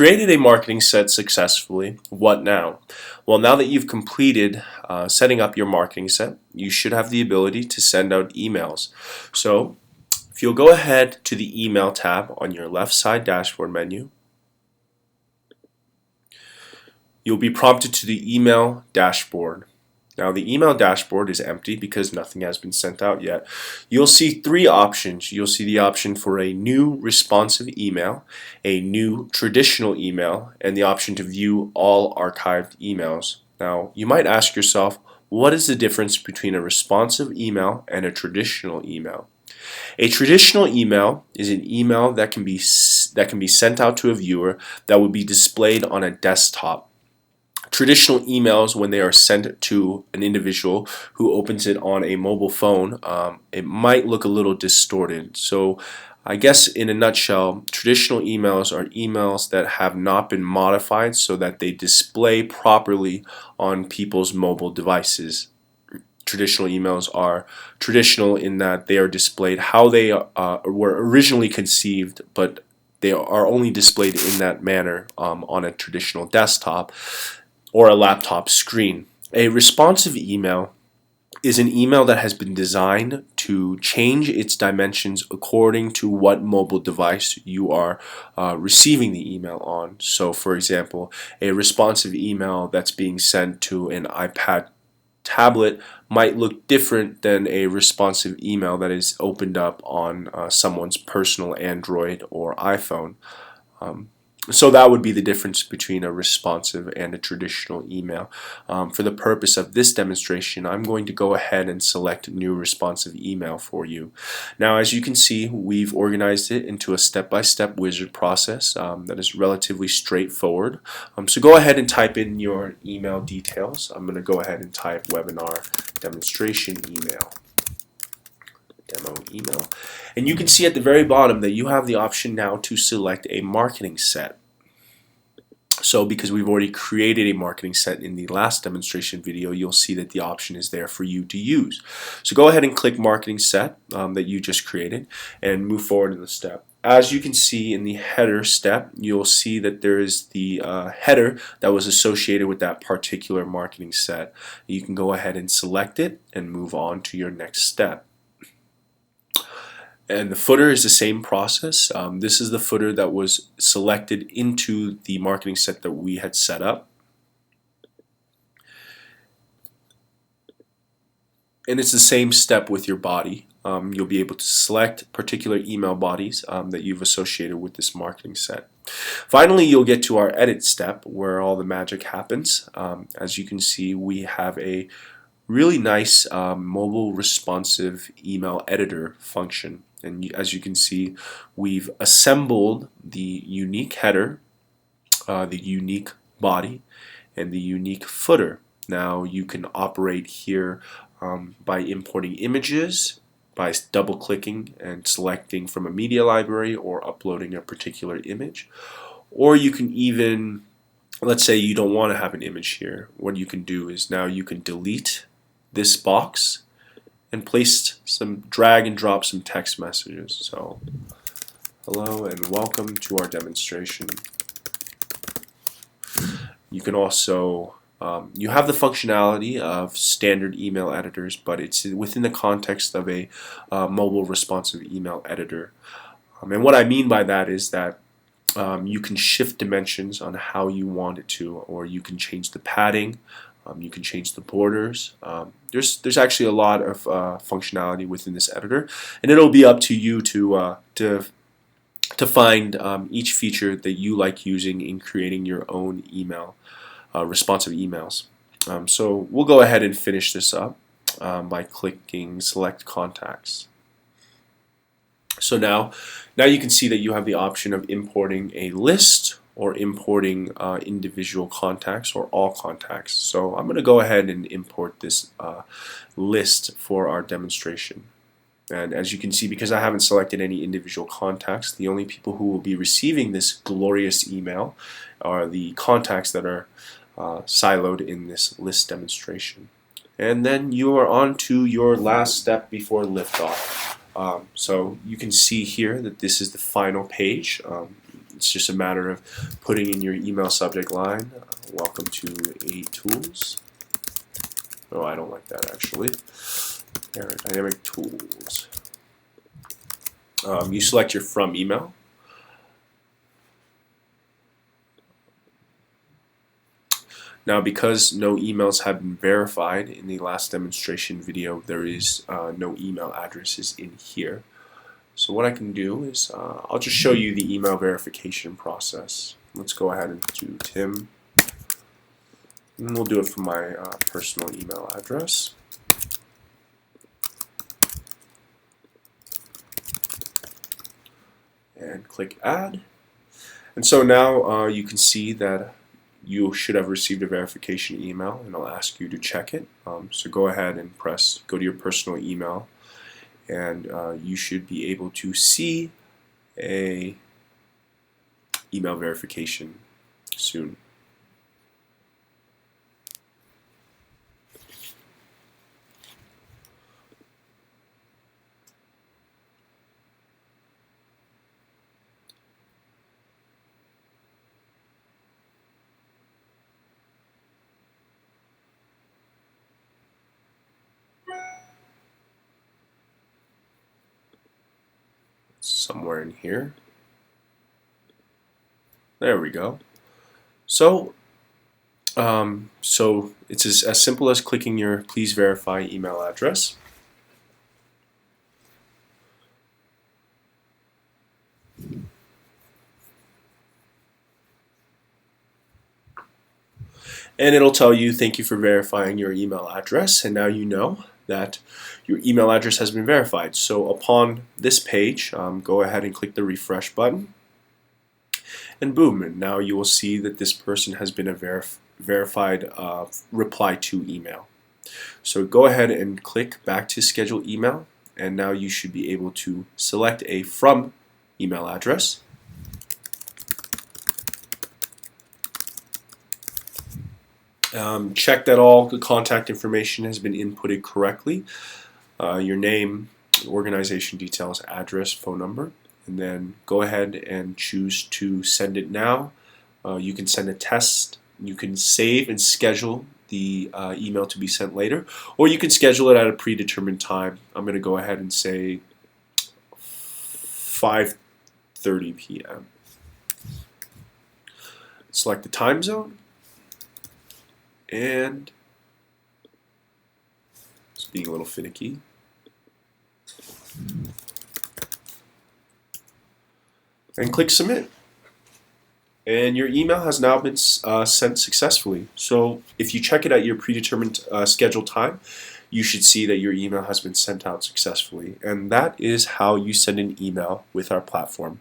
Created a marketing set successfully. What now? Well, now that you've completed setting up your marketing set, you should have the ability to send out emails. So if you'll go ahead to the email tab on your left side dashboard menu, you'll be prompted to the email dashboard. Now the email dashboard is empty because nothing has been sent out yet. You'll see three options. You'll see the option for a new responsive email, a new traditional email, and the option to view all archived emails. Now you might ask yourself, what is the difference between a responsive email and a traditional email? A traditional email is an email that can be sent out to a viewer that would be displayed on a desktop. Traditional emails, when they are sent to an individual who opens it on a mobile phone, it might look a little distorted. So I guess in a nutshell, traditional emails are emails that have not been modified so that they display properly on people's mobile devices. Traditional emails are traditional in that they are displayed how they were originally conceived, but they are only displayed in that manner on a traditional desktop or a laptop screen. A responsive email is an email that has been designed to change its dimensions according to what mobile device you are receiving the email on. So for example, a responsive email that's being sent to an iPad tablet might look different than a responsive email that is opened up on someone's personal Android or iPhone. So that would be the difference between a responsive and a traditional email. For the purpose of this demonstration, I'm going to go ahead and select new responsive email for you. Now, as you can see, we've organized it into a step-by-step wizard process that is relatively straightforward. So go ahead and type in your email details. I'm going to go ahead and type webinar demonstration email. Demo email, and you can see at the very bottom that you have the option now to select a marketing set. So because we've already created a marketing set in the last demonstration video, you'll see that the option is there for you to use. So go ahead and click marketing set that you just created and move forward in the step. As you can see in the header step, you'll see that there is the header that was associated with that particular marketing set. You can go ahead and select it and move on to your next step. And the footer is the same process. This is the footer that was selected into the marketing set that we had set up. And it's the same step with your body. You'll be able to select particular email bodies that you've associated with this marketing set. Finally, you'll get to our edit step where all the magic happens. As you can see, we have a really nice mobile responsive email editor function. And as you can see, we've assembled the unique header, the unique body, and the unique footer. Now you can operate here by importing images, by double-clicking and selecting from a media library or uploading a particular image. Or you can even, let's say you don't want to have an image here. What you can do is now you can delete this box and drag and drop some text messages. So, hello and welcome to our demonstration. You can also, you have the functionality of standard email editors, but it's within the context of a mobile responsive email editor. And what I mean by that is that you can shift dimensions on how you want it to, or you can change the padding. You can change the borders. There's actually a lot of functionality within this editor, and it'll be up to you to find each feature that you like using in creating your own email responsive emails. So we'll go ahead and finish this up by clicking Select Contacts. So now you can see that you have the option of importing a list or importing individual contacts or all contacts. So I'm going to go ahead and import this list for our demonstration. And as you can see, because I haven't selected any individual contacts, the only people who will be receiving this glorious email are the contacts that are siloed in this list demonstration. And then you are on to your last step before liftoff. So you can see here that this is the final page. It's just a matter of putting in your email subject line, welcome to A-Tools. Oh, I don't like that actually. Aerodynamic Tools. You select your from email. Now, because no emails have been verified in the last demonstration video, there is no email addresses in here. So what I can do is I'll just show you the email verification process. Let's go ahead and do Tim. And we'll do it from my personal email address. And click Add. And so now you can see that you should have received a verification email, and I'll ask you to check it. So go ahead and go to your personal email, and you should be able to see a email verification soon. Somewhere in here. There we go. So it's as simple as clicking your please verify email address. And it'll tell you thank you for verifying your email address, and now you know that your email address has been verified. So upon this page, go ahead and click the refresh button, and boom, and now you will see that this person has been a verified reply to email. So go ahead and click back to schedule email, and now you should be able to select a from email address. Check that all the contact information has been inputted correctly. Your name, organization details, address, phone number, and then go ahead and choose to send it now. You can send a test. You can save and schedule the email to be sent later, or you can schedule it at a predetermined time. I'm going to go ahead and say 5:30 p.m. Select the time zone, and it's being a little finicky. And click submit. And your email has now been sent successfully. So if you check it at your predetermined scheduled time, you should see that your email has been sent out successfully. And that is how you send an email with our platform.